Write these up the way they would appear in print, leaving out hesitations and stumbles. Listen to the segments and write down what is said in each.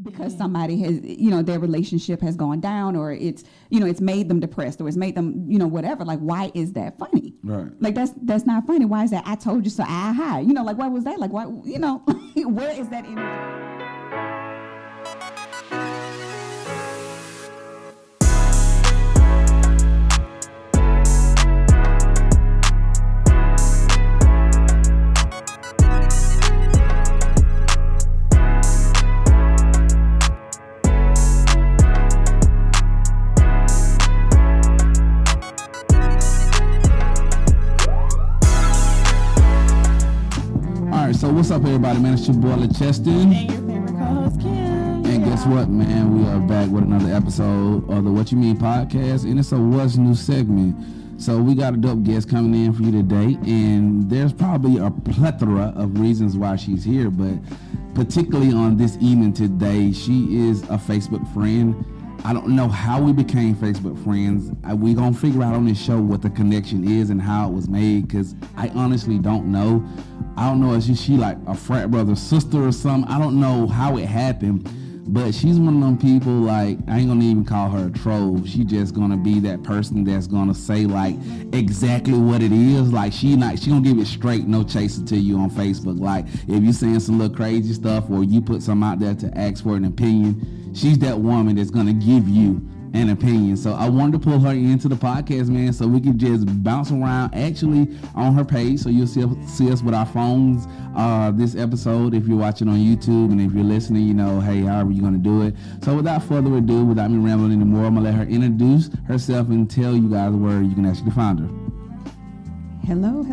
because somebody has, their relationship has gone down, or it's, it's made them depressed, or it's made them, whatever. Like, why is that funny? Right. Like, that's not funny. Why is that? I told you so. Hi. Like, what was that? Like, why, where is that in? So what's up, everybody, man? It's your boy, LeCheston. And your favorite co-host, Kim. And guess what, man? We are back with another episode of the What You Mean podcast, and it's a What's New segment. So we got a dope guest coming in for you today, and there's probably a plethora of reasons why she's here, but particularly on this evening today, she is a Facebook friend. I don't know how we became Facebook friends. We're going to figure out on this show what the connection is and how it was made, because I honestly don't know. I don't know if she like a frat brother, sister or something. I don't know how it happened, but she's one of them people, like, I ain't gonna even call her a troll. She just gonna be that person that's gonna say like exactly what it is. Like she gonna give it straight, no chaser to you on Facebook. Like if you saying some little crazy stuff or you put something out there to ask for an opinion, she's that woman that's gonna give you an opinion. So I wanted to pull her into the podcast, man, so we could just bounce around actually on her page. So you'll see us with our phones this episode if you're watching on YouTube, and if you're listening, hey, however you're going to do it. So without further ado, without me rambling anymore, I'm going to let her introduce herself and tell you guys where you can actually find her. Hello.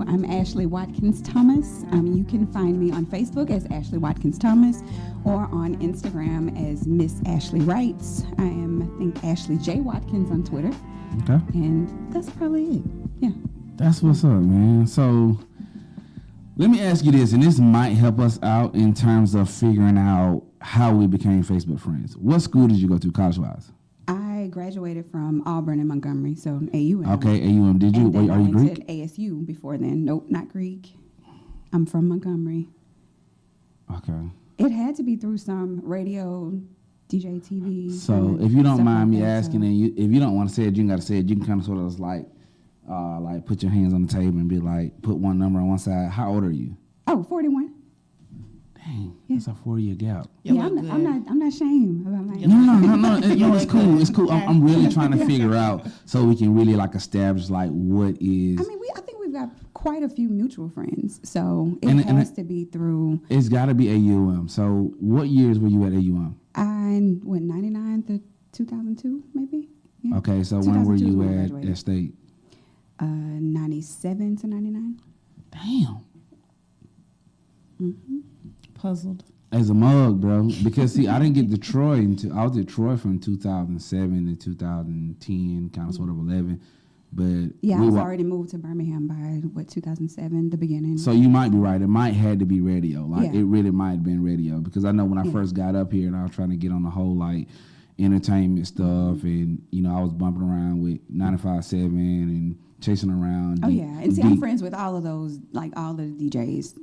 I'm Ashley Watkins Thomas. You can find me on Facebook as Ashley Watkins Thomas, or on Instagram as Miss Ashley Writes. I am, I think, Ashley J. Watkins on Twitter. Okay. And that's probably it. Yeah. That's what's up, man. So let me ask you this, and this might help us out in terms of figuring out how we became Facebook friends. What school did you go to college-wise? I graduated from Auburn and Montgomery, so AUM. Okay, AUM. Did you? Are you Greek? I went to ASU before then. Nope, not Greek. I'm from Montgomery. Okay. It had to be through some radio, DJ, TV. So if you don't mind me like asking, and if you don't want to say it, you ain't got to say it. You can kind of sort of like put your hands on the table and be like, put one number on one side. How old are you? Oh, 41. Dang, that's a 4-year gap. Yeah, I'm not ashamed about my age. No, it's cool. It's cool. I'm really trying to figure out so we can really like establish like what is. I mean, I think we've got quite a few mutual friends, so it has to be through. It's got to be AUM. So what years were you at AUM? I went 99 to 2002, maybe. Yeah. Okay, so when were you at State? 97 to 99. Damn. Mm-hmm. Puzzled. As a mug, bro. Because, see, I didn't get to Troy until I was at Troy from 2007 to 2010, kind of sort of 11. But yeah, I was already moved to Birmingham by, 2007, the beginning. So you might be right. It might had to be radio. Like, yeah. It really might have been radio. Because I know when I first got up here and I was trying to get on the whole, like, entertainment stuff. And, I was bumping around with 95.7 and chasing around. Oh, yeah. And see, I'm friends with all of those, like, all the DJs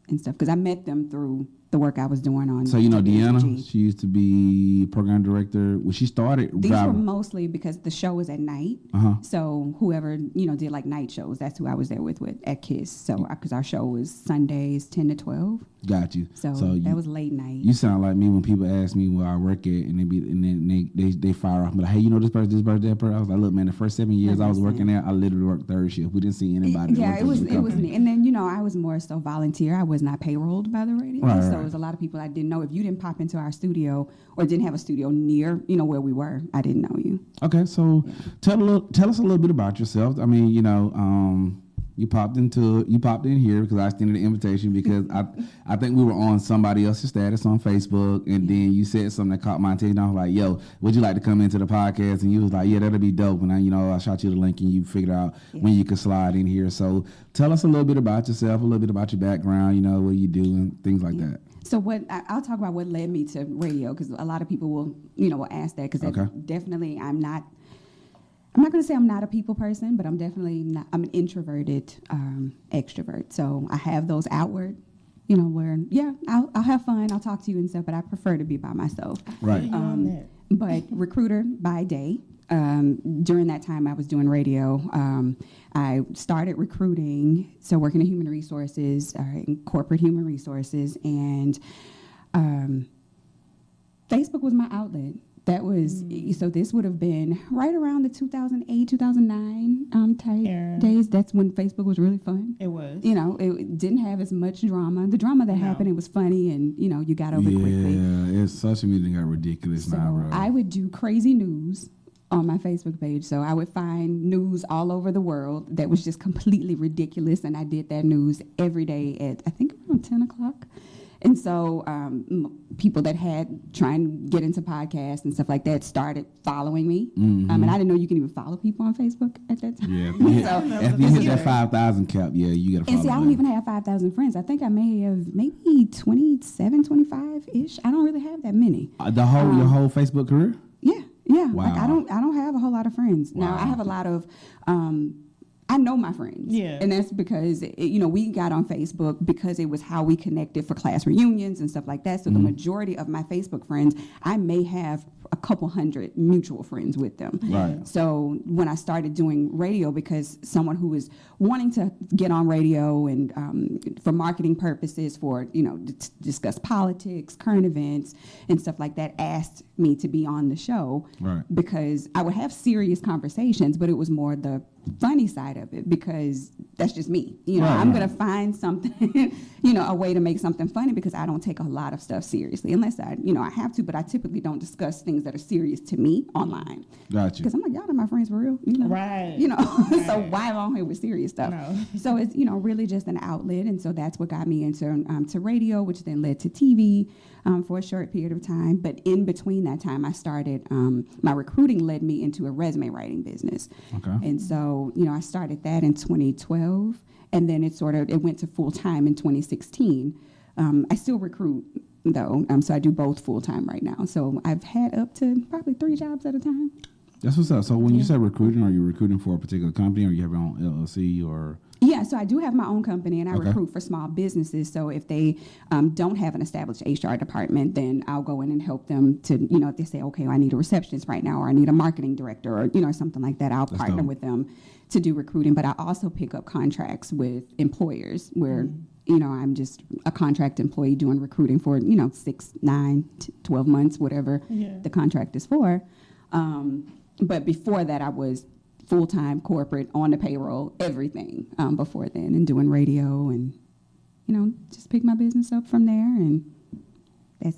and stuff, because I met them through the work I was doing on. So Deanna, she used to be program director. When she started, these were mostly because the show was at night. So whoever did like night shows, that's who I was there with at KISS. So because our show was Sundays 10 to 12. Got you. So that was late night. You sound like me when people ask me where I work at, and then they fire off me like, hey, this person, that person. I was like, look, man, the first 7 years I was working there, I literally worked third shift. We didn't see anybody. Yeah, it was neat. And then I was more so volunteer. I was not payrolled by the radio, so it was a lot of people I didn't know. If you didn't pop into our studio or didn't have a studio near where we were, I didn't know you. Okay, so tell us a little bit about yourself. I mean, you popped in here because I extended the invitation because I think we were on somebody else's status on Facebook, and then you said something that caught my attention. I was like, yo, would you like to come into the podcast? And you was like, yeah, that'll be dope. And I shot you the link and you figured out when you could slide in here. So tell us a little bit about yourself, a little bit about your background, what you do and things like that. So I'll talk about what led me to radio, because a lot of people will ask that, because definitely I'm not going to say I'm not a people person, but I'm definitely not. I'm an introverted extrovert. So I have those outward, where I'll have fun, I'll talk to you and stuff, but I prefer to be by myself. Right. But recruiter by day. During that time, I was doing radio. I started recruiting, so working in human resources, in corporate human resources, and Facebook was my outlet. That was, so this would have been right around the 2008, 2009 type days. That's when Facebook was really fun. It was. It didn't have as much drama. The drama that happened, it was funny, and, you got over it quickly. Yeah, it's social media got ridiculous now, bro. I would do crazy news on my Facebook page. So I would find news all over the world that was just completely ridiculous, and I did that news every day at, I think, around 10 o'clock. And so people that had trying to get into podcasts and stuff like that started following me. And I didn't know you can even follow people on Facebook at that time. Yeah, if you hit that 5,000 cap, you got to follow. And see, I don't even have 5,000 friends. I think I may have maybe 27, 25-ish. I don't really have that many. Your whole Facebook career? Yeah. Wow. Like I don't have a whole lot of friends. Wow. Now I have a lot of I know my friends. Yeah. And that's because, we got on Facebook because it was how we connected for class reunions and stuff like that. So the majority of my Facebook friends, I may have a couple hundred mutual friends with them. Right. So when I started doing radio, because someone who was wanting to get on radio and for marketing purposes, for, to discuss politics, current events, and stuff like that, asked me to be on the show. Right. Because I would have serious conversations, but it was more the funny side of it, because that's just me. I'm going to find something, a way to make something funny, because I don't take a lot of stuff seriously unless I have to, but I typically don't discuss things that are serious to me online. Gotcha. Because I'm like, y'all know my friends for real. Right. Right. So why am I on here with serious stuff? No. So it's, really just an outlet. And so that's what got me into to radio, which then led to TV for a short period of time. But in between that time, I started, my recruiting led me into a resume writing business. Okay. And so, I started that in 2012, and then it went to full time in 2016. I still recruit though, so I do both full time right now. So I've had up to probably 3 jobs at a time. That's what's up. So when you say recruiting, are you recruiting for a particular company, or you have your own LLC, or? Yeah, so I do have my own company, and I recruit for small businesses. So if they don't have an established HR department, then I'll go in and help them to, if they say, okay, well, I need a receptionist right now, or I need a marketing director, or, something like that, I'll partner with them to do recruiting. But I also pick up contracts with employers where, I'm just a contract employee doing recruiting for, 6, 9, 12 months, whatever the contract is for. But before that, I was full-time corporate, on the payroll, everything before then, and doing radio, and, just pick my business up from there, and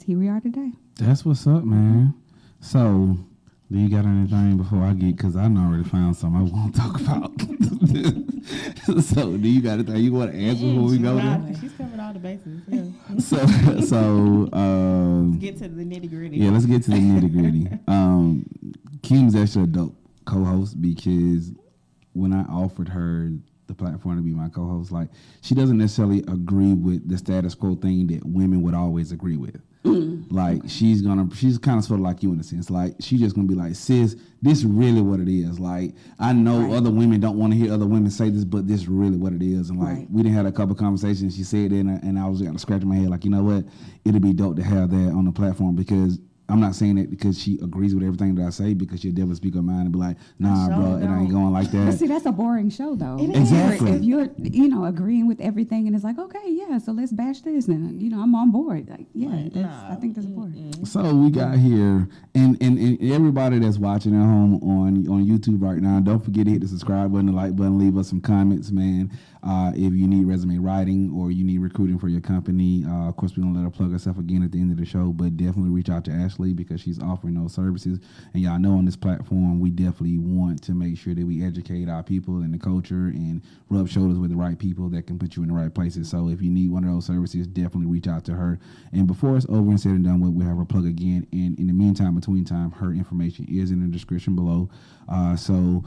here we are today. That's what's up, man. So, do you got anything before I get, because I already found something I want to talk about. So, do you got anything you want to answer before we go there? She's covered all the bases, yeah. Let's get to the nitty-gritty. Yeah, let's get to the nitty-gritty. Kim's actually a dope co-host, because when I offered her the platform to be my co-host, like, she doesn't necessarily agree with the status quo thing that women would always agree with. Like, she's kind of sort of like you in a sense. Like, she's just gonna be like, sis, this is really what it is. Like, I know other women don't want to hear other women say this, but this is really what it is. And like, we done had a couple conversations. She said it, and I was kind of scratching my head, like, you know what? It'd be dope to have that on the platform, because I'm not saying that because she agrees with everything that I say, because she'll definitely speak her mind and be like, nah, bro, it ain't going like that. But see, that's a boring show, though. Exactly. If you're, agreeing with everything, and it's like, okay, yeah, so let's bash this, and, I'm on board. Like, I think that's important. So we got here, and everybody that's watching at home on YouTube right now, don't forget to hit the subscribe button, the like button, leave us some comments, man. If you need resume writing or you need recruiting for your company, of course, we're going to let her plug herself again at the end of the show, but definitely reach out to Ashley, because she's offering those services. And y'all know on this platform, we definitely want to make sure that we educate our people and the culture and rub shoulders with the right people that can put you in the right places. So if you need one of those services, definitely reach out to her. And before it's over and said and done with, we'll have her plug again. And in the meantime, between time, her information is in the description below. So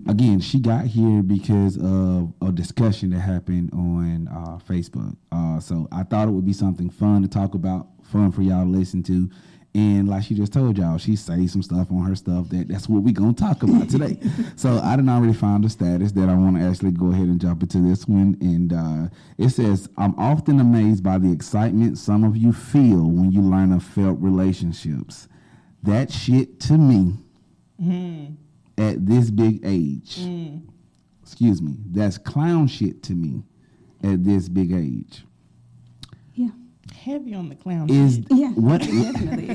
again, she got here because of a discussion that happened on Facebook. So I thought it would be something fun to talk about, fun for y'all to listen to. And like she just told y'all, she say some stuff on her stuff that's what we gonna talk about today. So I done already found a status that I want to actually go ahead and jump into this one. And it says, I'm often amazed by the excitement some of you feel when you learn of failed relationships. That shit to me at this big age. Excuse me. That's clown shit to me at this big age. Yeah. Heavy on the clown. Yeah. What It definitely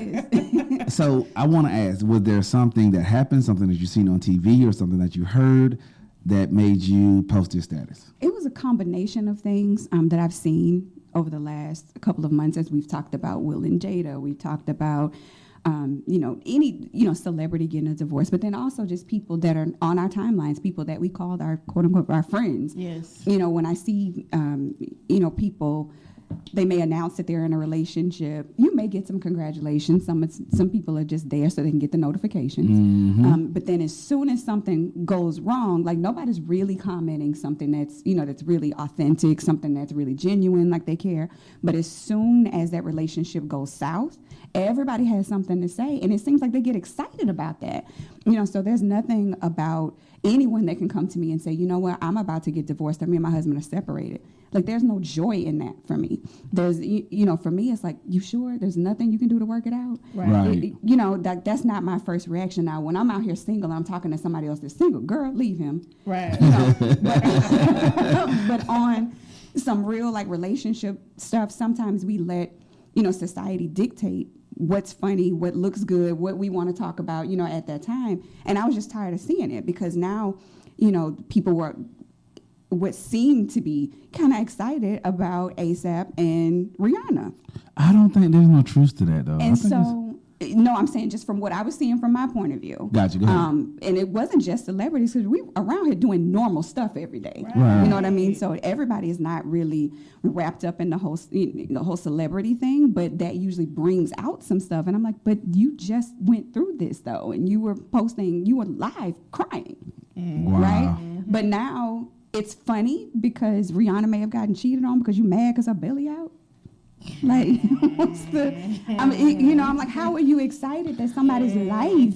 is. So I want to ask, was there something that happened, something that you seen on TV or something that you heard that made you post this status? It was a combination of things that I've seen over the last couple of months as we've talked about Will and Jada. We've talked about, any, celebrity getting a divorce, but then also just people that are on our timelines, people that we called our quote unquote our friends. Yes. When I see, people, they may announce that they're in a relationship. You may get some congratulations. Some people are just there so they can get the notifications. But then as soon as something goes wrong, like nobody's really commenting something that's, that's really authentic, something that's really genuine, like they care. But as soon as that relationship goes south, everybody has something to say. And it seems like they get excited about that. So there's nothing about anyone that can come to me and say, you know what, I'm about to get divorced, or me and my husband are separated. Like, there's no joy in that for me. There's, for me, it's like, you sure there's nothing you can do to work it out? Right. That's not my first reaction. Now, when I'm out here single and I'm talking to somebody else that's single, girl, leave him. Right. But on some real, like, relationship stuff, sometimes we let, society dictate what's funny, what looks good, what we want to talk about, at that time. And I was just tired of seeing it because now, people were what seemed to be kind of excited about ASAP and Rihanna. I don't think there's no truth to that, though. And so, no, I'm saying just from what I was seeing from my point of view. Gotcha, go ahead. And it wasn't just celebrities, because we around here doing normal stuff every day. Right. You know what I mean? So everybody is not really wrapped up in the whole celebrity thing, but that usually brings out some stuff. And I'm like, but you just went through this, though, and you were live crying, Wow. right? But now it's funny because Rihanna may have gotten cheated on because you mad because her belly out. Like, what's the? I'm like, how are you excited that somebody's life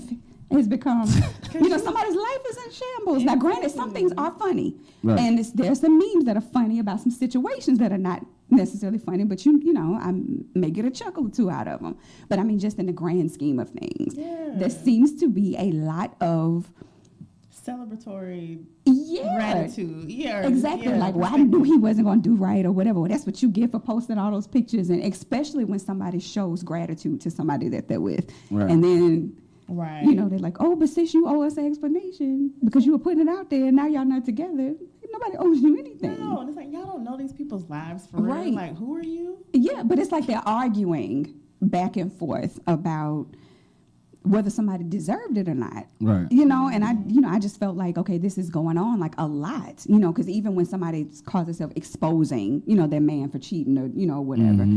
has become? Somebody's life is in shambles. Now, granted, some things are funny, right. And there's some memes that are funny about some situations that are not necessarily funny, but I may get a chuckle or two out of them. But I mean, just in the grand scheme of things, there seems to be a lot of celebratory gratitude. Yeah, exactly. Like, well, I knew he wasn't going to do right or whatever. Well, that's what you get for posting all those pictures, and especially when somebody shows gratitude to somebody that they're with, right. And then they're like, oh, but sis, you owe us an explanation because you were putting it out there, and now y'all not together. Nobody owes you anything. No, and it's like, y'all don't know these people's lives for right. real. Like, who are you? Yeah, but it's like they're arguing back and forth about whether somebody deserved it or not. Right. And I just felt like, okay, this is going on like a lot, because even when somebody calls themselves exposing, their man for cheating or, whatever,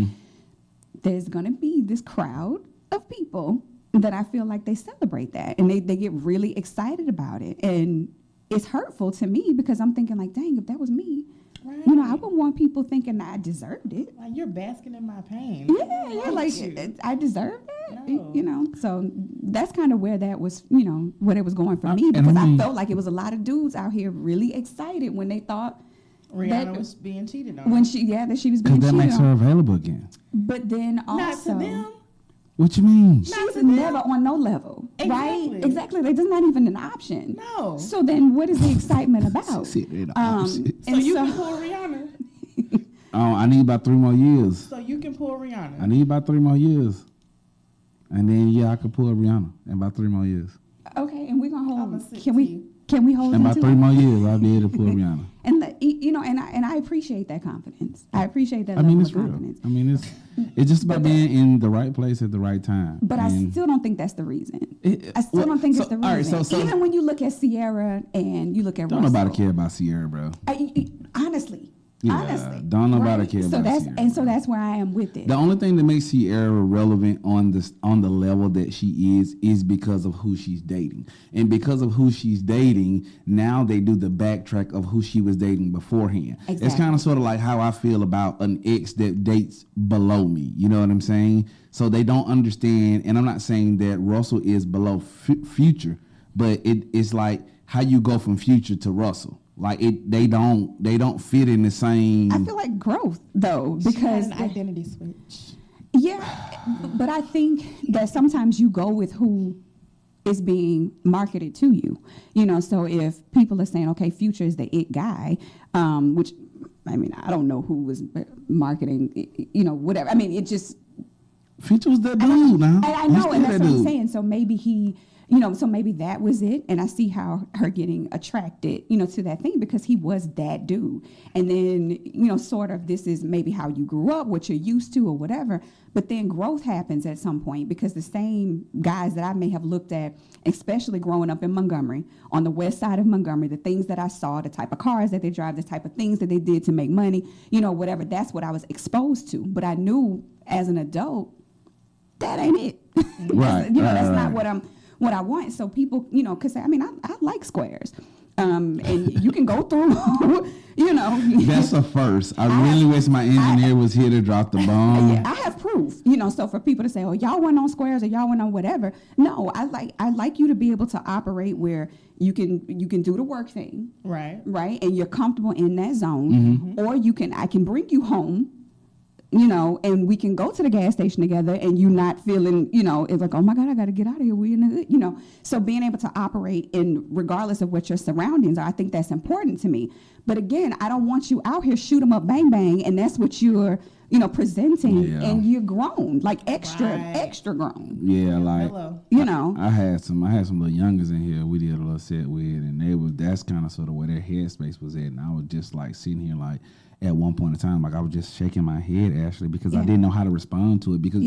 there's going to be this crowd of people that I feel like they celebrate that and they get really excited about it. And it's hurtful to me because I'm thinking like, dang, if that was me, right. I wouldn't want people thinking that I deserved it. Like, you're basking in my pain. Yeah, like I deserved it. No. So that's kind of where that was, where it was going for me, because I felt like it was a lot of dudes out here really excited when they thought Rihanna was being cheated on. That she was being cheated on. Because that makes her available again. But then also, not to them. What you mean? She's never on no level, right? Exactly. That's not even an option. No. So then what is the excitement about? So you can pull Rihanna. I need about 3 more years. So you can pull Rihanna. I need about 3 more years. And then, I can pull Rihanna in about 3 more years. Okay, and we're going to hold. Can we hold in about 3 more years, I'll be able to pull Rihanna. And I appreciate that confidence. I appreciate that. It's real. Confidence. I mean, it's just about being in the right place at the right time. But I still don't think that's the reason. I still don't think it's the reason. Right, even when you look at Sierra and you look at Russell. Don't nobody care about Sierra, bro. Honestly. Yeah, honestly. Don't nobody care about Sierra. And so that's where I am with it. The only thing that makes Sierra relevant on the level that she is because of who she's dating. And because of who she's dating, now they do the backtrack of who she was dating beforehand. Exactly. It's kind of sort of like how I feel about an ex that dates below me. You know what I'm saying? So they don't understand, and I'm not saying that Russell is below Future, but it's like how you go from Future to Russell. Like they don't fit in the same. I feel like growth though, because an identity switch. Yeah, but I think that sometimes you go with who is being marketed to you. You know, so if people are saying, okay, Future is the it guy, which, I mean, I don't know who was marketing, you know, whatever. I mean, it just... Future was that dude now. I know, and that's what I'm saying. So maybe he... You know, so maybe that was it. And I see how her getting attracted, you know, to that thing because he was that dude. And then, you know, sort of this is maybe how you grew up, what you're used to or whatever. But then growth happens at some point because the same guys that I may have looked at, especially growing up in Montgomery, on the west side of Montgomery, the things that I saw, the type of cars that they drive, the type of things that they did to make money, you know, whatever, that's what I was exposed to. But I knew as an adult, that ain't it. Right. You know, that's not what I want. So people, you know, because I mean, I like squares. And you can go through, you know. That's a first. I really wish my engineer was here to drop the bomb. Yeah, I have proof, you know, so for people to say, oh, y'all went on squares or y'all went on whatever. No, I like you to be able to operate where you can do the work thing. Right. Right. And you're comfortable in that zone. Or I can bring you home, you know, and we can go to the gas station together and you not feeling, you know, it's like, oh my God, I got to get out of here. We in the hood, you know. So being able to operate in regardless of what your surroundings are, I think that's important to me. But again, I don't want you out here shoot 'em up, bang, bang. And that's what you're, you know, presenting and you're grown, like extra grown. Yeah. Like, you know, I had some little youngers in here we did a little set with, and that's kind of sort of where their headspace was at. And I was just like sitting here like, at one point in time, like I was just shaking my head, Ashley, because I didn't know how to respond to it. Because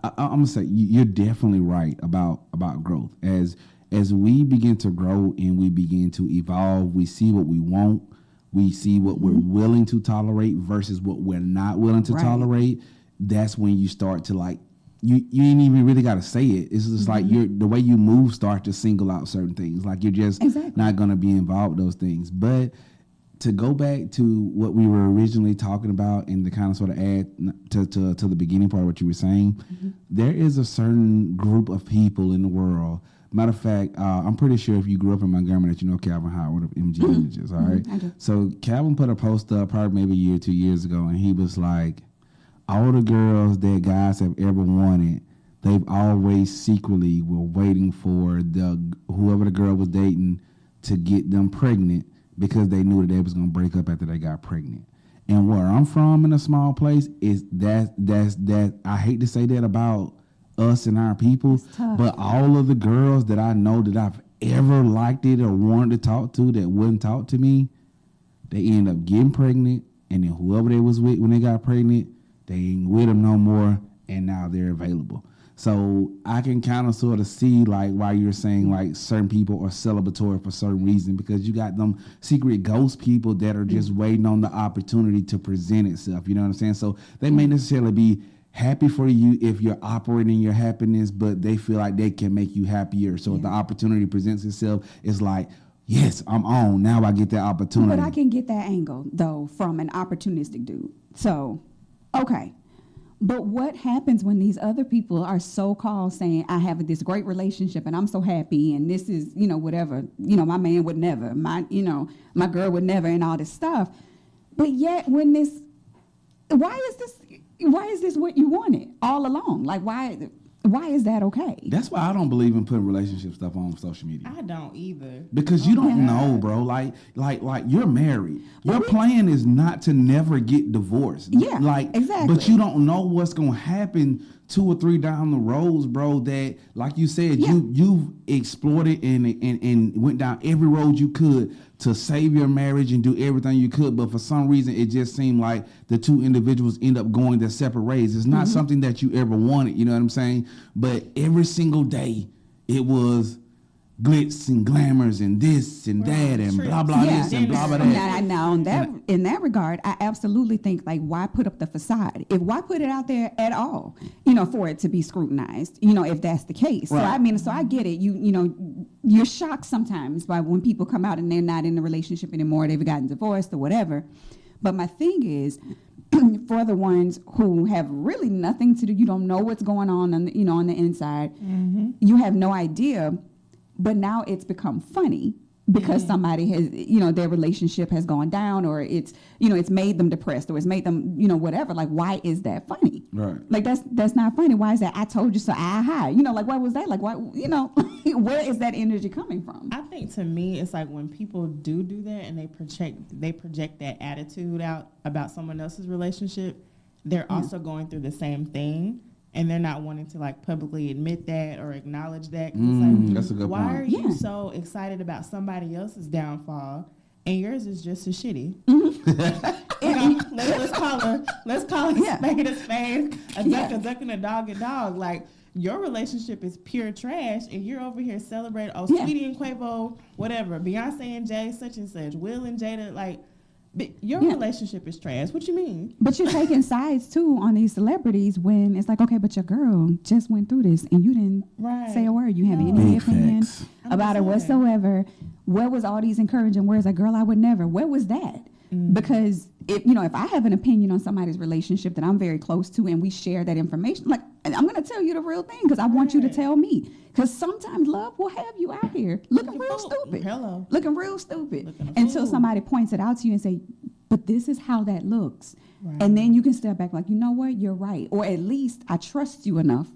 I'm gonna say you're definitely right about growth. As we begin to grow and we begin to evolve, we see what we want, we see what we're willing to tolerate versus what we're not willing to tolerate. That's when you start to like you ain't even really got to say it. It's just like the way you move start to single out certain things. Like you're just not gonna be involved with those things, but. To go back to what we were originally talking about and to kind of sort of add to the beginning part of what you were saying, there is a certain group of people in the world. Matter of fact, I'm pretty sure if you grew up in Montgomery that you know Calvin Howard of MG Images, all right? I do. So Calvin put a post up probably maybe a year, 2 years ago, and he was like, all the girls that guys have ever wanted, they've always secretly were waiting for whoever the girl was dating to get them pregnant, because they knew that they was gonna break up after they got pregnant. And where I'm from in a small place is that I hate to say that about us and our people, but all of the girls that I know that I've ever liked it or wanted to talk to that wouldn't talk to me, they end up getting pregnant, and then whoever they was with when they got pregnant, they ain't with them no more, and now they're available. So I can kind of sort of see like why you're saying like certain people are celebratory for certain reason, because you got them secret ghost people that are just waiting on the opportunity to present itself. You know what I'm saying? So they may necessarily be happy for you if you're operating your happiness, but they feel like they can make you happier. So if the opportunity presents itself, it's like, yes, I'm on. Now I get that opportunity. But I can get that angle though from an opportunistic dude. So, okay. But what happens when these other people are so-called saying, I have this great relationship and I'm so happy and this is, you know, whatever, you know, my man would never, my girl would never and all this stuff. But yet why is this what you wanted all along? Like, why is that okay? That's why I don't believe in putting relationship stuff on social media. I don't either. Because you don't know, bro. Like you're married. Your plan is not to never get divorced. Yeah, exactly. But you don't know what's going to happen 2 or 3 down the roads, bro, that, like you said, you've explored it and went down every road you could to save your marriage and do everything you could. But for some reason, it just seemed like the two individuals end up going their separate ways. It's not something that you ever wanted, you know what I'm saying? But every single day, it was glitz and glamours and this and that and blah, blah, this and blah, blah, that. Now, in that regard, I absolutely think, like, why put up the facade? Why put it out there at all, you know, for it to be scrutinized, you know, if that's the case. Right. So, I mean, I get it. You know, you're shocked sometimes by when people come out and they're not in a relationship anymore, they've gotten divorced or whatever. But my thing is, for the ones who have really nothing to do, you don't know what's going on the, on the inside. Mm-hmm. You have no idea, but now it's become funny because somebody has, their relationship has gone down, or it's made them depressed, or it's made them, whatever. Like, why is that funny? Right. Like, that's not funny. Why is that? I told you so. Aha. Like, what was that? Like, why? Where is that energy coming from? I think to me, it's like when people do that and they project that attitude out about someone else's relationship, they're also going through the same thing. And they're not wanting to like publicly admit that or acknowledge that. It's like, that's a good why point. are you so excited about somebody else's downfall and yours is just as shitty? Let's call it spade a spade, a duck and a dog a dog. Like, your relationship is pure trash, and you're over here celebrating. Oh, Sweetie and Quavo, whatever. Beyonce and Jay, such and such. Will and Jada, like. But your relationship is trash. What you mean? But you're taking sides too on these celebrities when it's like, okay, but your girl just went through this and you didn't say a word. You have any opinion about it whatsoever. Where was all these encouraging words? Like, girl, I would never. Where was that? Because if I have an opinion on somebody's relationship that I'm very close to and we share that information, like, I'm going to tell you the real thing because I want you to tell me. Because sometimes love will have you out here looking real stupid. Looking real stupid. Until somebody points it out to you and say, but this is how that looks. Right. And then you can step back like, you know what? You're right. Or at least I trust you enough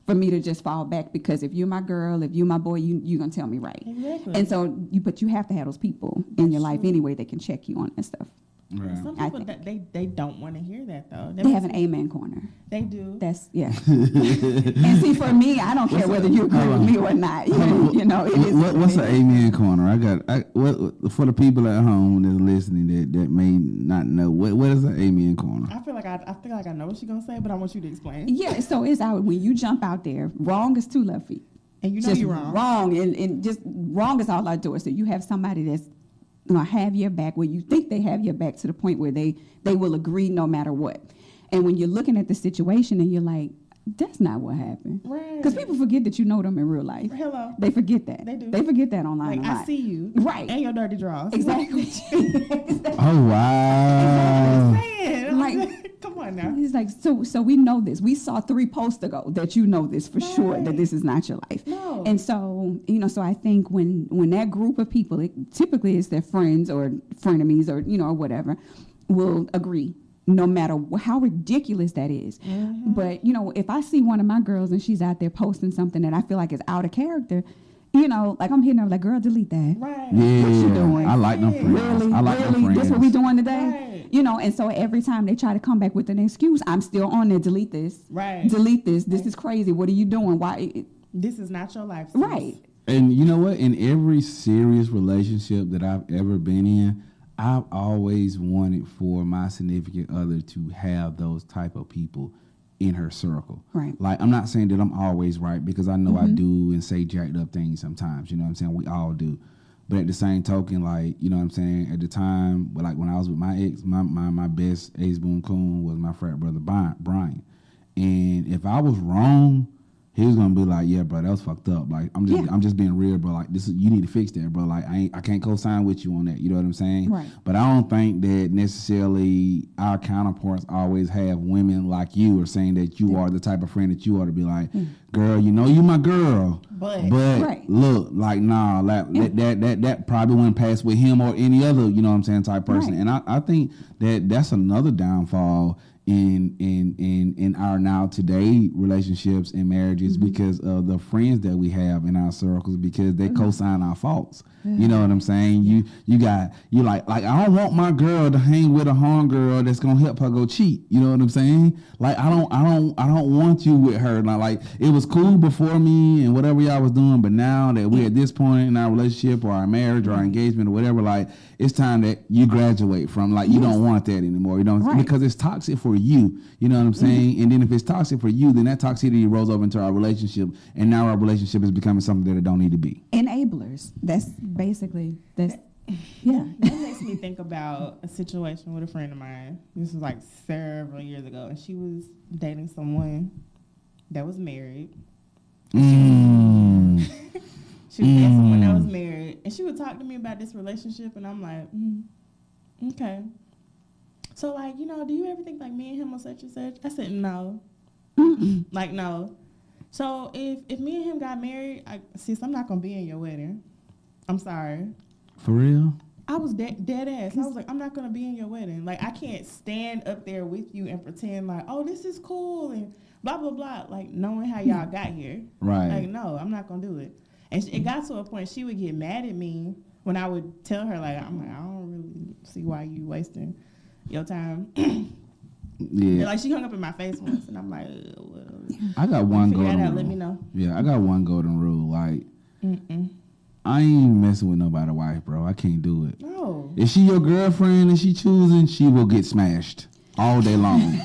for me to just fall back, because if you're my girl, if you're my boy, you're going to tell me right. Exactly. And so, but you have to have those people in your life anyway that can check you on that stuff. Right. Some people they don't want to hear that though. They have an amen corner. They do. That's And see, for me, I don't care whether you agree with me or not. What's an amen corner? For the people at home that's listening that may not know, what is an amen corner? I feel like I know what she's gonna say, but I want you to explain. Yeah, so it's out when you jump out there. Wrong is 2 left feet. And you know just you're wrong. Wrong and just wrong is all outdoors. So you have somebody that's have your back, where you think they have your back to the point where they will agree no matter what. And when you're looking at the situation and you're like, that's not what happened. Right. Because people forget that you know them in real life. Hello. They forget that. They do. They forget that online. Like, I see you. Right. And your dirty drawers. Exactly. Oh, wow. Exactly. Like, come on now. He's like, so we know this. We saw 3 posts ago that you know this for sure, that this is not your life. No. And so, so I think when that group of people, typically it's their friends or frenemies or, or whatever, will agree. No matter how ridiculous that is. Mm-hmm. But, if I see one of my girls and she's out there posting something that I feel like is out of character, like I'm hitting her like, girl, delete that. Right. Yeah. What you doing? I like them friends. Really? I like them friends. That's what we doing today? Right. And so every time they try to come back with an excuse, I'm still on there. Delete this. Right. Delete this. This is crazy. What are you doing? Why? This is not your life. Sis. Right. And you know what? In every serious relationship that I've ever been in, I've always wanted for my significant other to have those type of people in her circle. Right. Like, I'm not saying that I'm always right, because I know I do and say jacked up things sometimes. You know what I'm saying? We all do. But at the same token, like, you know what I'm saying? At the time, like when I was with my ex, my best ace boon coon was my frat brother Brian. And if I was wrong, he was gonna be like, yeah, bro, that was fucked up. Like, I'm just being real, bro. Like, you need to fix that, bro. Like, I can't co-sign with you on that. You know what I'm saying? Right. But I don't think that necessarily our counterparts always have women like you, or saying that you are the type of friend that you ought to be like, girl, you my girl, but right. Look, like, nah, that probably wouldn't pass with him or any other, you know what I'm saying, type person. Right. And I think that's another downfall in our now today relationships and marriages, because of the friends that we have in our circles, because they co-sign our faults. You know what I'm saying? You like I don't want my girl to hang with a homegirl that's gonna help her go cheat. You know what I'm saying? Like, I don't want you with her. Like it was cool before me and whatever y'all was doing, but now that we're at this point in our relationship or our marriage or our engagement or whatever, like, it's time that you graduate from, like, you don't want that anymore. You know, because it's toxic for you. You know what I'm saying? And then if it's toxic for you, then that toxicity rolls over into our relationship, and now our relationship is becoming something that it don't need to be. Enablers. That's basically That makes me think about a situation with a friend of mine. This was like several years ago, and she was dating someone that was married. She was dating someone that was married, and she would talk to me about this relationship, and I'm like, okay. So, like, you know, do you ever think like me and him are such and such? I said, no. Like, no. So if me and him got married, I'm not gonna be in your wedding. I'm sorry. For real? I was dead ass. I was like, I'm not gonna be in your wedding. Like, I can't stand up there with you and pretend like, oh, this is cool and blah blah blah. Like, knowing how y'all got here. Right. Like, no, I'm not gonna do it. And it got to a point she would get mad at me when I would tell her like, I don't really see why you wasting your time. Yeah. Like, she hung up in my face once, and I'm like, well, I got one golden rule. Let me know. Yeah, I got one golden rule. Like, I ain't messing with nobody's wife, bro. I can't do it. No. If she your girlfriend and she choosing, she will get smashed all day long.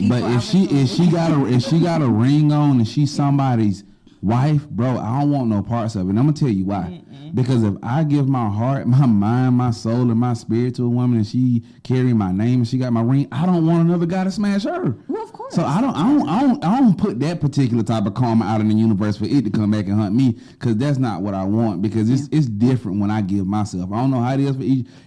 But if she got a ring on and she's somebody's wife, bro, I don't want no parts of it. And I'm gonna tell you why. Because if I give my heart, my mind, my soul, and my spirit to a woman, and she carry my name and she got my ring, I don't want another guy to smash her. Well, of course. So I don't put that particular type of karma out in the universe for it to come back and hunt me, because that's not what I want. Because it's different when I give myself. I don't know how it is for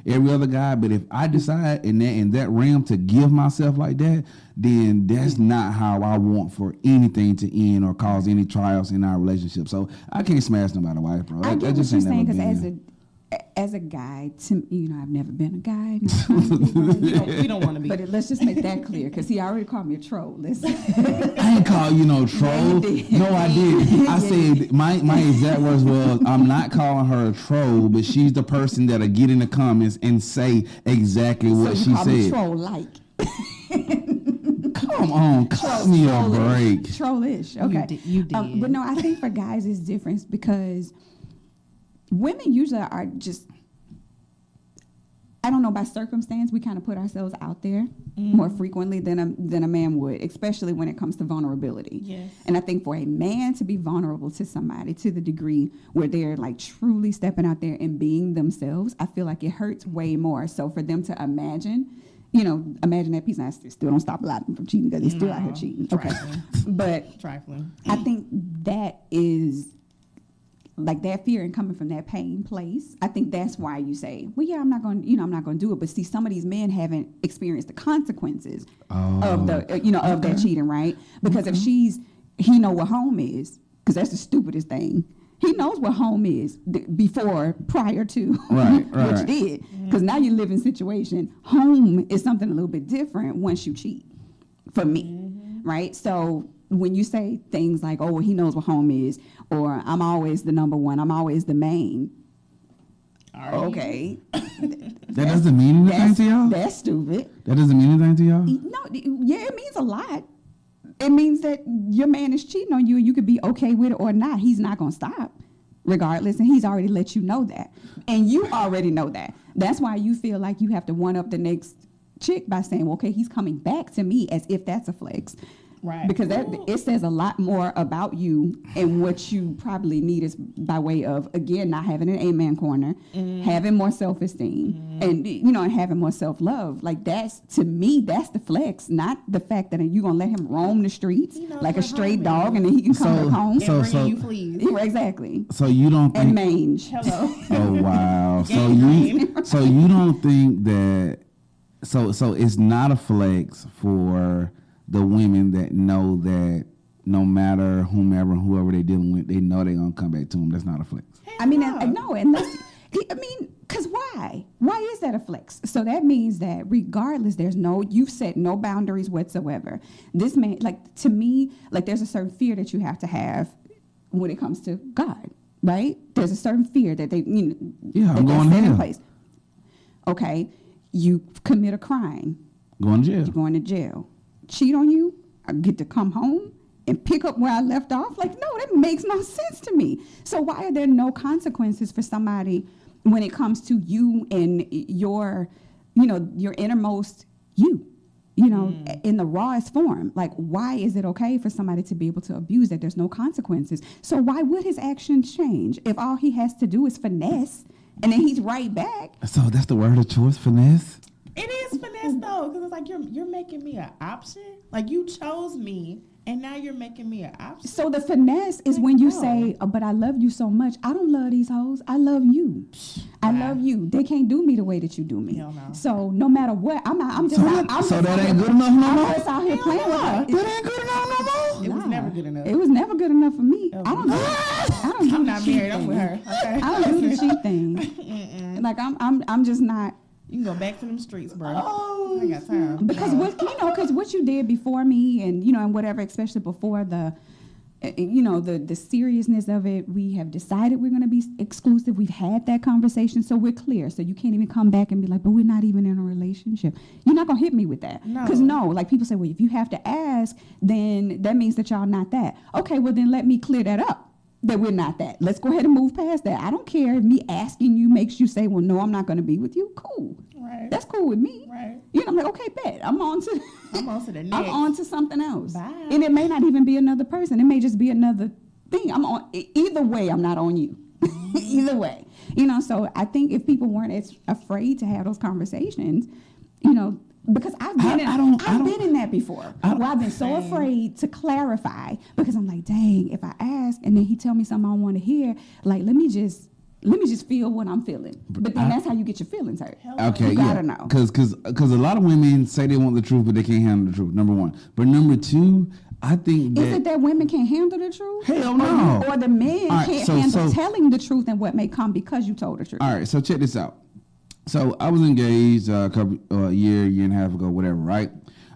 every other guy, but if I decide in that realm to give myself like that, then that's not how I want for anything to end or cause any trials in our relationship. So I can't smash nobody's wife, bro. I get what you're saying, because as a guy, I've never been a guy. We don't want to be. But let's just make that clear, because he already called me a troll. Listen. I ain't call you no troll. No, I did. I said my exact words was, I'm not calling her a troll, but she's the person that'll get in the comments and say exactly what she said. Me troll-like. Come on, cut me a break. Trollish. Okay. You did. But no, I think for guys it's different, because women usually are just, I don't know, by circumstance, we kind of put ourselves out there more frequently than a man would, especially when it comes to vulnerability. Yes. And I think for a man to be vulnerable to somebody to the degree where they're like truly stepping out there and being themselves, I feel like it hurts way more. So for them to imagine that piece, and I still don't stop a lot of them from cheating, because they're still out here cheating. Okay. But trifling. I think that is, like, that fear and coming from that pain place, I think that's why you say, well, yeah, I'm not going to do it. But see, some of these men haven't experienced the consequences of that cheating, right? Because if he know what home is, because that's the stupidest thing. He knows what home is prior to what you did. Because now you live in situation. Home is something a little bit different once you cheat, for me, right? So when you say things like, oh, well, he knows what home is, or I'm always the number one, I'm always the main. Okay. That doesn't mean anything to y'all? That's stupid. That doesn't mean anything to y'all? No, yeah, it means a lot. It means that your man is cheating on you and you could be okay with it or not. He's not going to stop regardless. And he's already let you know that. And you already know that. That's why you feel like you have to one up the next chick by saying, well, okay, he's coming back to me, as if that's a flex. Right. Because it says a lot more about you and what you probably need is by way of, again, not having an amen corner, having more self-esteem, and having more self-love. Like, that's, to me, that's the flex, not the fact that you're gonna let him roam the streets like a stray dog and then he can come back home. And you fleas. Yeah, exactly. So you don't think, and mange. Hello. Oh wow. so you don't think that so it's not a flex for the women that know that no matter whoever they're dealing with, they know they're going to come back to them. That's not a flex. I mean, no, unless, because why? Why is that a flex? So that means that regardless, you've set no boundaries whatsoever. This man, like, to me, like, there's a certain fear that you have to have when it comes to God, right? There's a certain fear that I'm going to hell. In place. Okay, you commit a crime. Going to jail. You're going to jail. Cheat on you, I get to come home and pick up where I left off. Like, no, that makes no sense to me. So why are there no consequences for somebody when it comes to you and your innermost you, in the rawest form? Like, why is it okay for somebody to be able to abuse that? There's no consequences. So why would his actions change if all he has to do is finesse and then he's right back? So that's the word of choice, finesse? It is finesse though, because it's like you're making me an option. Like, you chose me And now you're making me an option. So the finesse is when you say, but I love you so much. I don't love these hoes. I love you. I love you. They can't do me the way that you do me. Hell no. So no matter what, I'm just that ain't good enough no more? I'm just out here playing with her. That ain't good enough no more? It was never good enough. It was never good enough for me. I'm not married. I'm with her. Okay. I don't do the cheat thing. Like I'm just not. You can go back to them streets, bro. I ain't got time. Because what you did before me, and and whatever, especially before the seriousness of it, we have decided we're going to be exclusive. We've had that conversation, so we're clear. So you can't even come back and be like, but we're not even in a relationship. You're not going to hit me with that. Because like people say, well, if you have to ask, then that means that y'all not that. Okay, well then let me clear that up. That we're not that. Let's go ahead and move past that. I don't care if me asking you makes you say, well, no, I'm not going to be with you. Cool. Right. That's cool with me. Right. I'm like, okay, bet. I'm on to the next. I'm on to something else. Bye. And it may not even be another person. It may just be another thing. I'm on either way. I'm not on you. Either way. So I think if people weren't as afraid to have those conversations, because I've been in that before. I've been so afraid to clarify because I'm like, dang, if I ask and then he tell me something I don't want to hear, like let me just feel what I'm feeling. But then that's how you get your feelings hurt. Okay, you gotta know. Because a lot of women say they want the truth, but they can't handle the truth. Number one, but number two, I think that is it that women can't handle the truth? Hell no. Or the men can't handle telling the truth and what may come because you told the truth. All right, so check this out. So I was engaged a year and a half ago, whatever, right?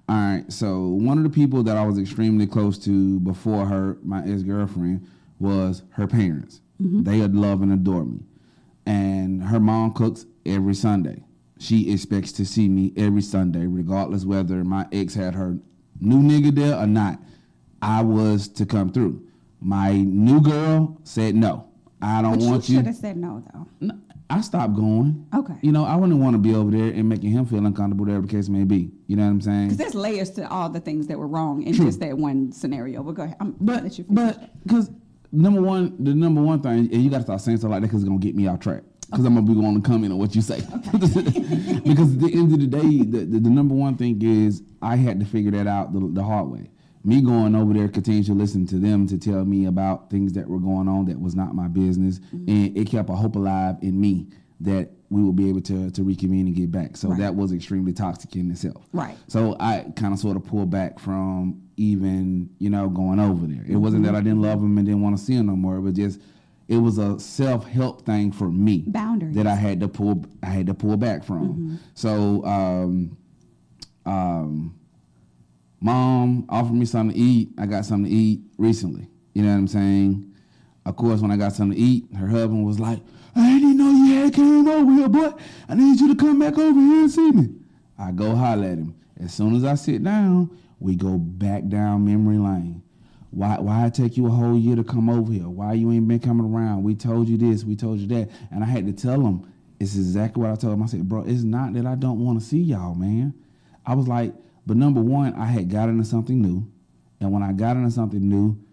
All right, so one of the people that I was extremely close to before her, my ex-girlfriend, was her parents. Mm-hmm. They love and adore me. And her mom cooks every Sunday. She expects to see me every Sunday, regardless whether my ex had her new nigga there or not. I was to come through. My new girl said no. I don't want you. You should have said no, though. No, I stopped going. Okay. I wouldn't want to be over there and making him feel uncomfortable, whatever the case may be. You know what I'm saying? Because there's layers to all the things that were wrong in just that one scenario. But go ahead. But because the number one thing, and you got to start saying stuff like that because it's going to get me off track. Because I'm going to be wanting to comment on what you say. Okay. Because at the end of the day, the number one thing is I had to figure that out the hard way. Me going over there, continue to listen to them to tell me about things that were going on that was not my business. Mm-hmm. And it kept a hope alive in me that we will be able to reconvene and get back. So that was extremely toxic in itself. Right. So I kind of sort of pulled back from even, going over there. It wasn't that I didn't love him and didn't want to see him no more. It was a self-help thing for me. Boundaries. That I had to pull back from. Mm-hmm. So, Mom offered me something to eat. I got something to eat recently. You know what I'm saying? Of course, when I got something to eat, her husband was like, I didn't know you had came over here, boy. I need you to come back over here and see me. I go holler at him. As soon as I sit down, we go back down memory lane. Why it take you a whole year to come over here? Why you ain't been coming around? We told you this, we told you that. And I had to tell him, it's exactly what I told him. I said, bro, it's not that I don't want to see y'all, man. I was like, but number one, I had got into something new. And when I got into something new,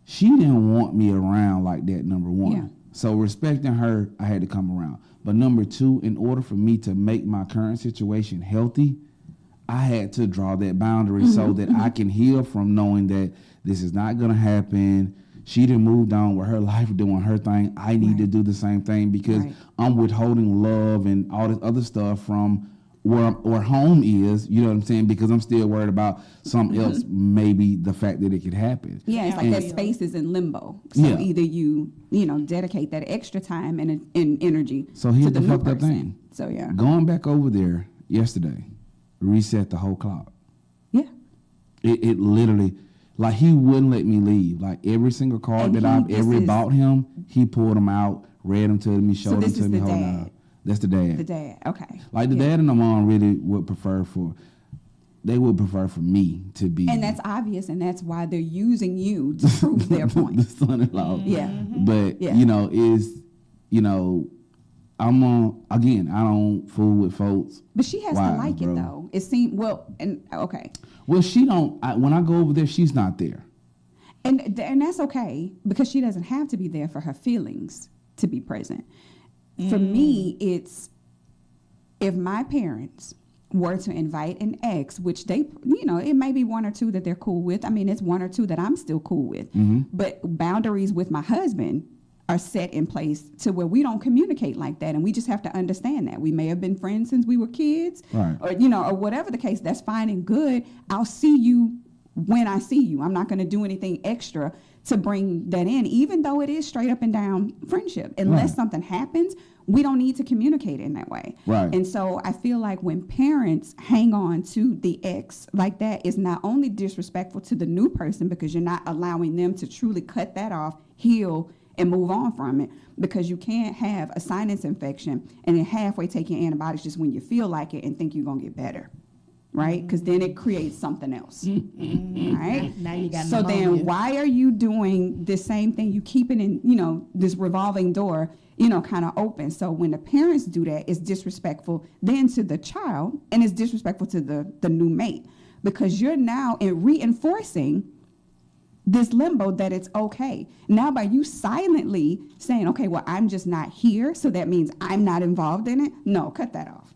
she didn't want me around like that, number one. Yeah. So respecting her, I had to come around. But number two, in order for me to make my current situation healthy, I had to draw that boundary so that I can heal from knowing that this is not going to happen. She done moved on with her life doing her thing. I need to do the same thing because I'm withholding love and all this other stuff from where home is, you know what I'm saying? Because I'm still worried about something else, maybe the fact that it could happen. Yeah, it's like that space is in limbo. So either you dedicate that extra time and energy so here's to the the new fucked up person. thing. So yeah. Going back over there yesterday, reset the whole clock. Yeah. It literally, like he wouldn't let me leave. Like every single card that I've ever bought him, he pulled them out, read them to me, showed them to me. Hold on. That's the dad. The dad, okay. Like the dad and the mom really would prefer for me to be. And that's obvious, and that's why they're using you to prove their point. The son-in-law. Mm-hmm. Yeah. But, I'm on, again, I don't fool with folks. But she has to like it, though. It seemed, okay. Well, she don't, when I go over there, she's not there. And that's okay, because she doesn't have to be there for her feelings to be present. For me, it's if my parents were to invite an ex, which they, it may be one or two that they're cool with. I mean, it's one or two that I'm still cool with. But boundaries with my husband are set in place to where we don't communicate like that. And we just have to understand that. We may have been friends since we were kids, right, or whatever the case. That's fine and good. I'll see you when I see you. I'm not going to do anything extra to bring that in, even though it is straight up and down friendship. Unless something happens, we don't need to communicate in that way. Right. And so I feel like when parents hang on to the ex like that, is not only disrespectful to the new person, because you're not allowing them to truly cut that off, heal, and move on from it, because you can't have a sinus infection and then halfway take your antibiotics just when you feel like it and think you're going to get better. Right? Because then it creates something else. Right? Now you got so pneumonia. then why are you doing the same thing? You keep it in, this revolving door, kind of open. So when the parents do that, it's disrespectful then to the child, and it's disrespectful to the new mate, because you're now reinforcing this limbo that it's okay. Now by you silently saying, okay, well, I'm just not here, so that means I'm not involved in it. No, cut that off.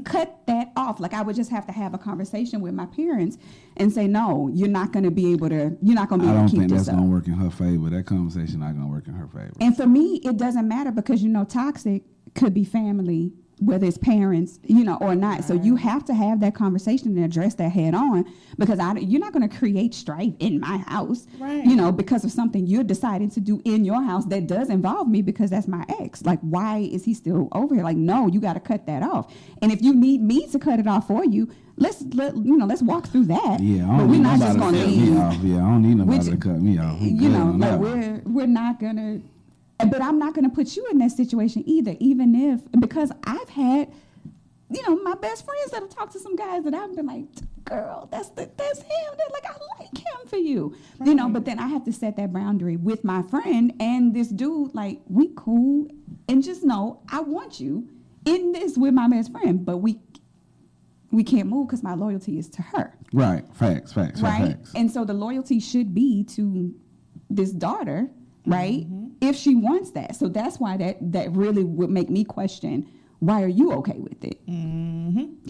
Cut that off. Like, I would just have to have a conversation with my parents and say, no, you're not going to be able to keep this up. I don't think that's going to work in her favor. That conversation not going to work in her favor. And for me, it doesn't matter, because, toxic could be family, whether it's parents, or not. So you have to have that conversation and address that head on, because you're not going to create strife in my house, right, because of something you're deciding to do in your house that does involve me, because that's my ex. Like, why is he still over here? Like, no, you got to cut that off. And if you need me to cut it off for you, let's walk through that. Yeah, I but don't we're need not just nobody going to cut me off. Yeah, I don't need nobody to cut me off. We're not going to. But I'm not going to put you in that situation either, because I've had, my best friends that have talked to some guys that I've been like, girl, that's him. They're like, I like him for you. Right. But then I have to set that boundary with my friend and this dude, like, we cool, and just know I want you in this with my best friend, but we can't move because my loyalty is to her. Right. Facts. Right. Facts. And so the loyalty should be to this daughter, right? If she wants that. So that's why that really would make me question, why are you okay with it?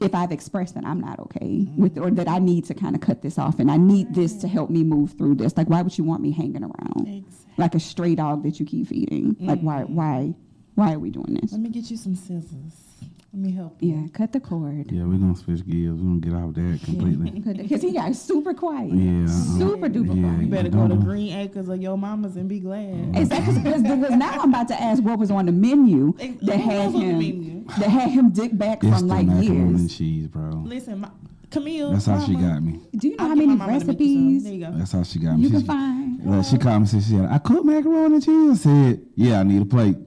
If I've expressed that I'm not okay with it, or that I need to kind of cut this off and I need this to help me move through this. Like, why would you want me hanging around? Exactly. Like a stray dog that you keep feeding? Like, why are we doing this? Let me get you some scissors. Let me help you. Yeah, cut the cord. Yeah, we're going to switch gears. We're going to get off that completely. Because he got super quiet. Yeah. Super duper quiet. You better go to Green Acres or Your Mama's and be glad. Exactly, because now I'm about to ask what was on the menu that had him dick back It's from the like macaroni and years. cheese, bro. Listen, Camille. That's how she got me. Do you know I'll how get many my mama to make you some. recipes There you go. That's how she got me. you She- can find? She called me and said, I cook macaroni and cheese. I said, yeah, I need a plate.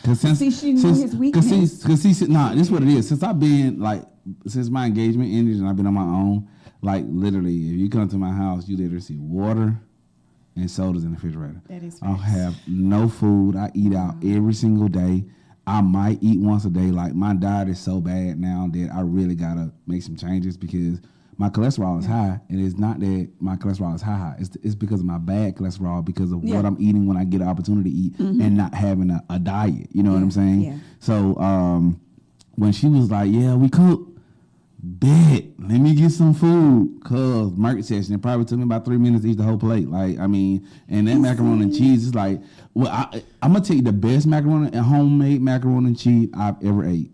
Cause She knew his weakness. Cause this is what it is. Since my engagement ended and I've been on my own, like literally, if you come to my house, you literally see water and sodas in the refrigerator. That is I'll facts. have no food. I eat out every single day. I might eat once a day. Like, my diet is so bad now that I really gotta make some changes, because my cholesterol is high, and it's not that my cholesterol is high. It's because of my bad cholesterol, because of what I'm eating when I get an opportunity to eat and not having a diet. You know what I'm saying? Yeah. So when she was like, yeah, we cook, bet, let me get some food. Cause market session, it probably took me about 3 minutes to eat the whole plate. Like, I mean, and that macaroni and cheese is like, well, I'm gonna tell you the best macaroni and homemade macaroni and cheese I've ever ate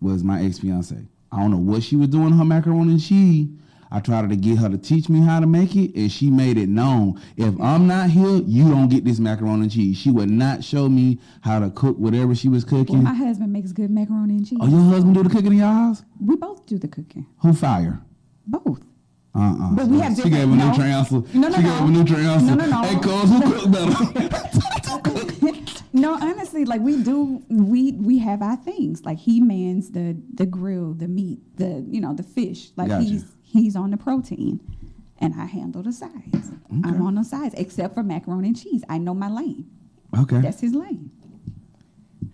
was my ex-fiance. I don't know what she was doing to her macaroni and cheese. I tried to get her to teach me how to make it, and she made it known. If I'm not here, you don't get this macaroni and cheese. She would not show me how to cook whatever she was Well, cooking. my husband makes good macaroni and cheese. Oh, your husband do the cooking in your house? We both do the cooking. Who fire? Both. But we have she different- gave him a no. new transfer. No, She gave him a new transfer. No. Hey, cuz, who cooked better? No, honestly, like we have our things. Like, he mans the grill, the meat, the fish. Like, Gotcha. he's on the protein, and I handle the sides. I'm on the sides, except for macaroni and cheese. I know my lane. Okay. That's his lane.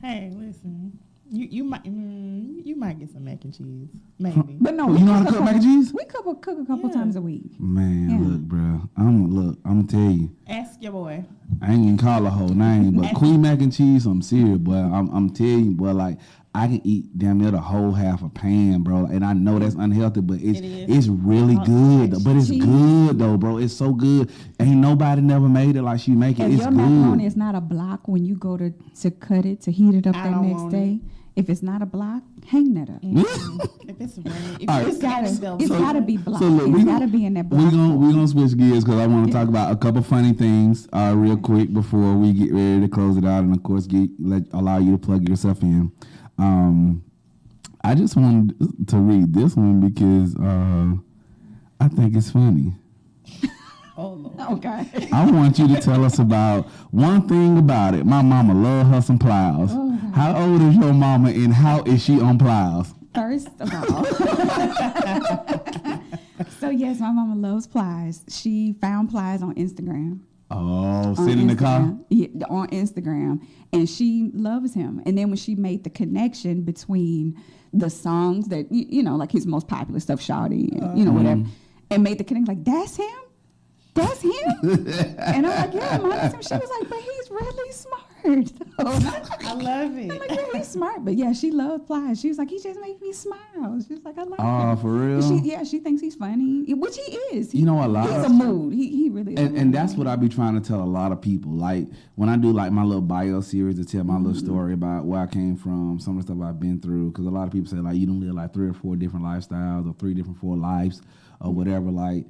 Hey, listen. You might get some mac and cheese, maybe. But no, You know how to cook mac and cheese? We cook a couple Yeah. times a week. Man, Yeah. look, bro. I'm gonna tell you. Ask your boy. I ain't gonna call her whole name, but Queen Mac and Cheese, I'm serious, boy. I'm telling you, boy, like, I can eat damn near the whole half a pan, bro. And I know that's unhealthy, but it's really good. But it's good though, bro. It's so good. Ain't nobody never made it like she make it. If it's your good. macaroni is not a block when you go to cut it to heat it up that next day. If it's not a block, hang that up. If it's red, it's gotta be block. It's gotta be in that block. We're gonna switch gears because I want to talk about a couple funny things real quick before we get ready to close it out, and of course allow you to plug yourself in. I just wanted to read this one because I think it's funny. Oh, Lord. Okay. I want you to tell us about one thing about it. My mama love her some plows. Oh, how old is your mama and how is she on plows? First of all. So yes, my mama loves plies. She found plies on Instagram. Oh, sit in the car? Yeah, on Instagram. And she loves him. And then when she made the connection between the songs that, like his most popular stuff, Shawty, and, whatever, and made the connection, like, that's him? That's him? And I'm like, yeah, Mom, that's him. She was like, but he's really smart. I love it. I'm like, yeah, he's smart. But yeah, she loved plies. She was like, he just makes me smile. She was like, I like him. Oh, for real? She thinks he's funny, which he is. A lot. He's a mood. He really is. And that's what I be trying to tell a lot of people. Like, when I do, like, my little bio series to tell my little story about where I came from, some of the stuff I've been through, because a lot of people say, like, you don't live, like, 3 or 4 different lifestyles or 4 lives or whatever, like,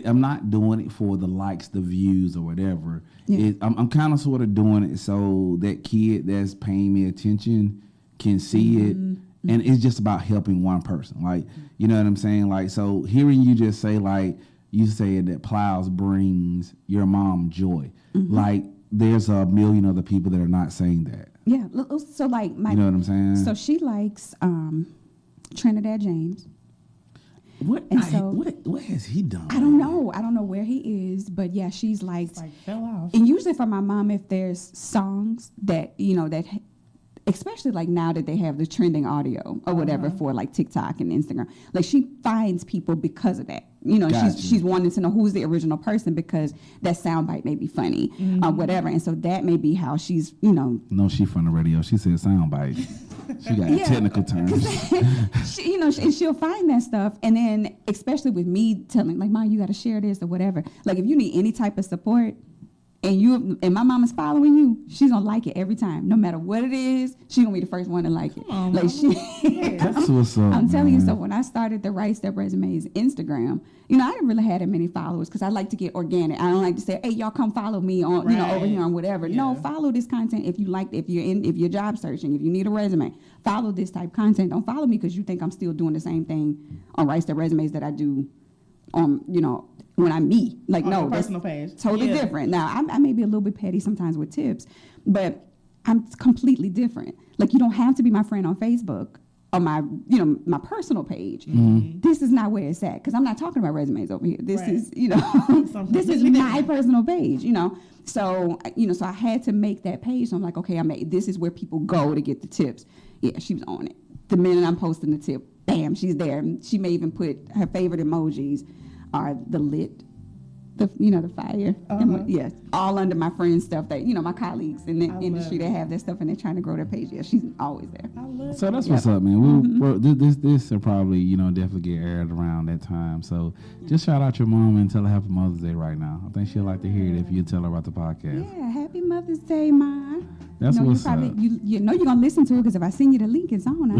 I'm not doing it for the likes, the views, or whatever. Yeah. I'm kind of sort of doing it so that kid that's paying me attention can see it. And it's just about helping one person. Like, you know what I'm saying? Like, so hearing you just say, like, you said that plows brings your mom joy. Like, there's a million other people that are not saying that. Yeah. So, like, you know what I'm saying? So she likes Trinidad James. What has he done? I don't know. I don't know where he is, but yeah, she's like fell off. And usually for my mom, if there's songs that that, especially like now that they have the trending audio or whatever for like TikTok and Instagram, like she finds people because of that. Gotcha. She's wanting to know who's the original person because that soundbite may be funny or whatever, and so that may be how she's No, she from the radio. She said soundbite. She got technical terms. She'll find that stuff, and then especially with me telling, like, Mom, you got to share this or whatever. Like, if you need any type of support, and my mom is following you, she's gonna like it every time, no matter what it is. She's gonna be the first one to like it. That's what's up. I'm telling you. So when I started the Right Step Resumes Instagram, I didn't really have that many followers because I like to get organic. I don't like to say, hey, y'all come follow me on over here on whatever. Yeah. No, follow this content if you're job searching, if you need a resume, follow this type of content. Don't follow me because you think I'm still doing the same thing on Right Step Resumes that I do on when I meet. Like, on no, personal page. Totally different. Now, I may be a little bit petty sometimes with tips, but I'm completely different. Like, you don't have to be my friend on Facebook or my personal page. This is not where it's at because I'm not talking about resumes over here. This is, this is my personal page, So, so I had to make that page. So I'm like, okay, this is where people go to get the tips. Yeah, she was on it. The minute I'm posting the tip, bam, she's there. She may even put her favorite emojis are the lit, the fire. Yes, all under my friends' stuff that my colleagues in the industry that have that stuff and they're trying to grow their page. Yeah, she's always there. So that's what's up, man. This will probably definitely get aired around that time. So just shout out your mom and tell her Happy Mother's Day right now. I think she'll like to hear it if you tell her about the podcast. Yeah, Happy Mother's Day, Ma. That's what's up. You know you're going to listen to it because if I send you the link, it's on.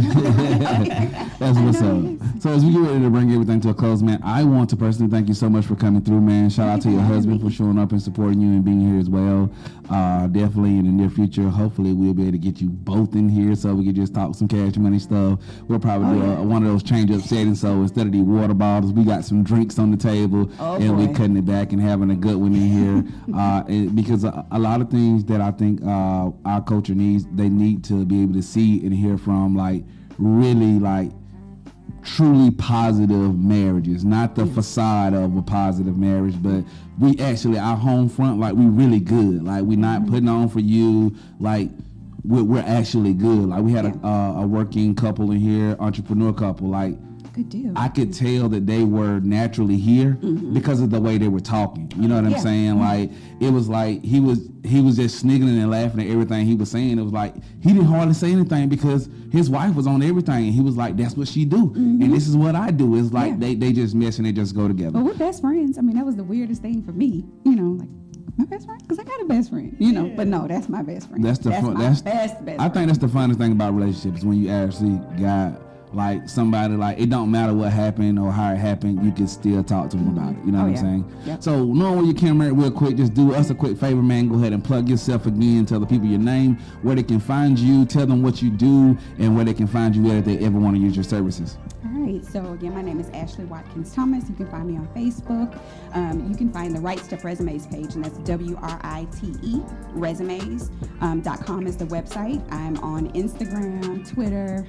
That's what's up. So as we get ready to bring everything to a close, man, I want to personally thank you so much for coming through, man. Shout out to your husband for showing up and supporting you and being here as well. Definitely in the near future, hopefully we'll be able to get you both in here so we can just talk some cash money stuff. We'll probably do one of those change-up settings. So instead of the water bottles, we got some drinks on the table and we're cutting it back and having a good one in here. Because a lot of things that I think our culture needs, they need to be able to see and hear from, like, really, like, truly positive marriages, not the facade of a positive marriage, but we actually, our home front, like, we really good. Like, we not putting on for you, like, we're actually good. Like, we had a working couple in here, entrepreneur couple, like, could do. I could tell that they were naturally here because of the way they were talking. You know what I'm saying? Like, it was like he was just sniggering and laughing at everything he was saying. It was like he didn't hardly say anything because his wife was on everything, and he was like, that's what she do, and this is what I do. It's like they just mesh and they just go together. But we're best friends. I mean, that was the weirdest thing for me, you know, like, my best friend, because I got a best friend, you know. But no, that's my best friend. That's my best friend. I think that's the funnest thing about relationships, when you actually got like somebody, like, it don't matter what happened or how it happened, you can still talk to them about it. You know what I'm saying? Yep. So, knowing you came right real quick, just do us a quick favor, man. Go ahead and plug yourself again. Tell the people your name, where they can find you, tell them what you do, and where they can find you if they ever want to use your services. All right. So again, my name is Ashley Watkins Thomas. You can find me on Facebook. You can find the Right Step Resumes page, and that's WRITE resumes.com is the website. I'm on Instagram, Twitter,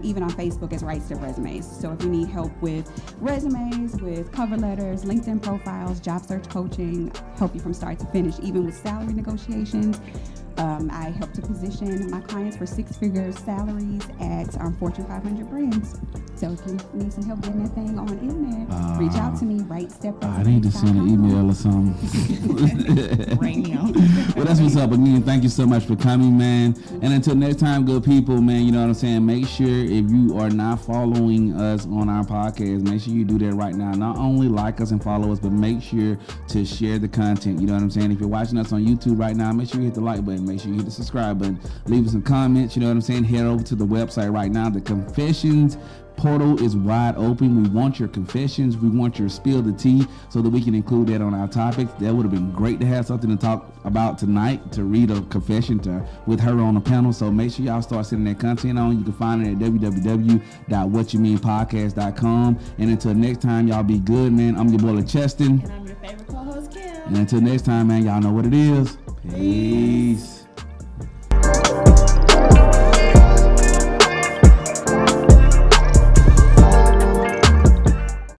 even on Facebook as Right Step Resumes. So if you need help with resumes, with cover letters, LinkedIn profiles, job search coaching, help you from start to finish, even with salary negotiations. I help to position my clients for six-figure salaries at Fortune 500 brands. So if you need some help getting that thing on in there, reach out to me, rightstep.com. I need to send an email or something. Right now. Well, that's what's up. Again, thank you so much for coming, man. And until next time, good people, man, you know what I'm saying? Make sure, if you are not following us on our podcast, make sure you do that right now. Not only like us and follow us, but make sure to share the content. You know what I'm saying? If you're watching us on YouTube right now, make sure you hit the like button. Make sure you hit the subscribe button. Leave us some comments. You know what I'm saying? Head over to the website right now. The confessions portal is wide open. We want your confessions. We want your spill the tea so that we can include that on our topics. That would have been great to have something to talk about tonight, to read a confession with her on the panel. So make sure y'all start sending that content on. You can find it at www.whatyoumeanpodcast.com. And until next time, y'all be good, man. I'm your boy Cheston. And I'm your favorite co-host, Kim. And until next time, man, y'all know what it is. Peace.